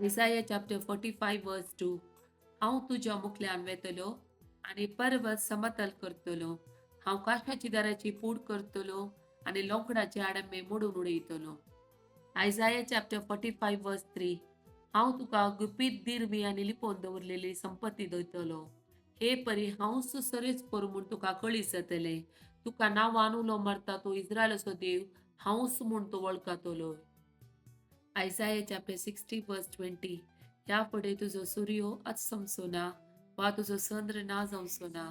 Isaiah chapter 45 verse 2. हांव तुज्या मुखल्यान वेतलो आनी पर्वत समतल करतलो. हांव काशाची दाराची पूड करतलो आनी लोंकडाचे आडमे मोडून उडयतलो. Isaiah chapter 45 verse 3. हांव तुका गुपीत दिरवी आनी लिपोवन दवरलेली संपत्ती दितलो. हे परी हांवच सरीसपोर म्हूण तुका कळीस जातलें. तुका नांवान उलो मारता तो इस्रायलाचो देव हांवच म्हूण तो वळखतलो. Isaiah chapter 60 verse 20. ह्या फुडें तुजो सूर्यो अस्तमचो ना वा तुजो चंद्र ना जावचो ना,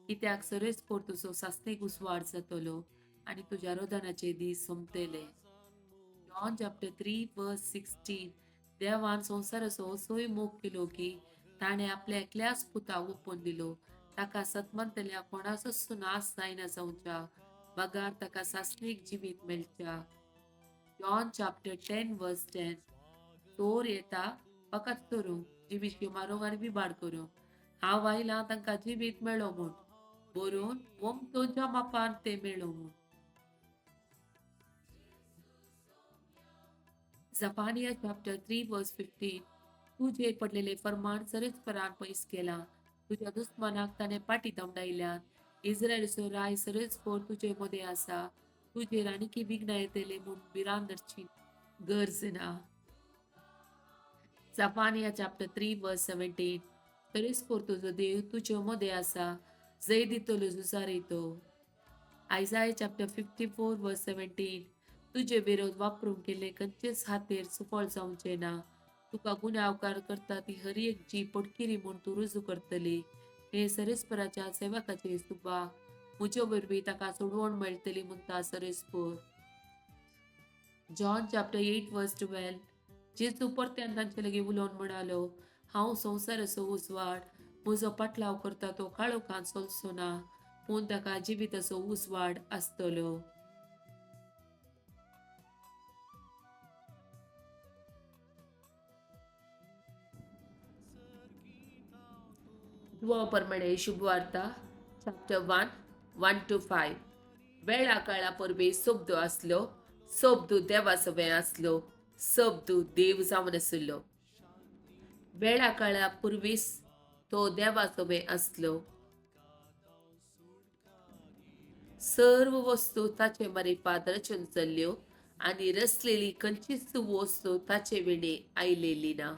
कित्याक सरीसपोर तुजो सासणेक उसवाड जातलो आनी तुज्या रोदनाचे दीस सोंपतले. John chapter 3 verse 16. देवान संवसाराचो असोय मोग केलो की ताणें आपल्या एकल्याच पुताक ओपून दिलो, ताका सतमंतल्या कोणाचोच नाश जायना जावच्या, बगार ताका सासणेक जिवीत मेळच्या. John chapter 10 verse 10. चोर येता फकत चोरूंक, जिवीत मारूंक आनी बिबाड करूंक. हांव आयलां तांकां जिवीत मेळो म्हूण, बरोवन वमतोच्या मापान ते मेळो म्हूण. Zephaniah chapter 3 verse 15. तुझे पडलेले फरमान सरीसपरान पयस केला. तुझ्या दुस्मनाक ताणे पाटी तमडायल्यान. इस्रायलचो राय सरीसपोर तुजे मदें आसा. तुजेर आनीकी विघ्नां येतले म्हूण भिरांत धरची गरज ना. Zephaniah chapter 3 verse 17. सरीसपोर तुजो देव तुजे मदें आसा. जय दितलो झुजारितो. Isaiah chapter 54 verse 17. तुझे विरोध वापरून केले खंयचेच हातेर सुफळ जावचे ना. तुका गुन्यांवकार करता ती हर एक जी पडकिरी म्हूण तूं रुजू करतली. हे सरीसपराच्या सेवकाचे सुबा, म्हजे वरवीं ताका सोडवण मेळटली म्हणटा सरीसपोर. John chapter 8 verse 12. जेजू परत्यान तांचे लागीं उलोवन म्हणालो, हांव संवसाराचो उजवाड, म्हजो पाटलाव करता तो काळोखान चलचो ना, पूण ताका जिविताचो उजवाड आसतलो. प्रमाणे शुभवार्ता chapter 1 1 to 5. वेळा काळा परबे सोबदो आसलो, सोबदू देवा सवे आसलो, सोबदू देव जावन आसलो. वेळा काळा पुर्वीस तो देवा सवे आसलो. सर्व वस्तू ताचे मारिफात रचून चल्ल्यो आनी रचलेली खंयचीच वस्तू ताचे विणे आयलेली ना.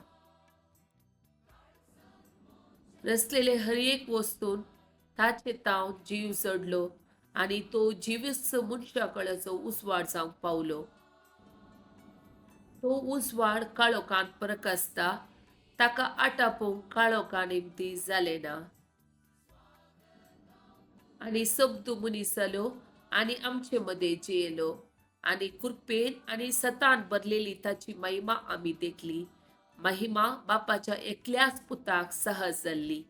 रचलेले हर एक वस्तून ताचे तावन जीव जडलो आनी तो जिवीस मनशा कळाचो उसवाड जावंक पावलो. तो उसवाड काळोखान प्रकाशता, ताका आटापोवंक काळोखान इम्ती जालें ना. आनी सबदू मनीस जालो आनी आमचे मदें जियेलो आनी कृपेन आनी सतान भरलेली ताची महिमा आमी देखली. महिमा बापाच्या एकल्याच पुताक सहज जाल्ली.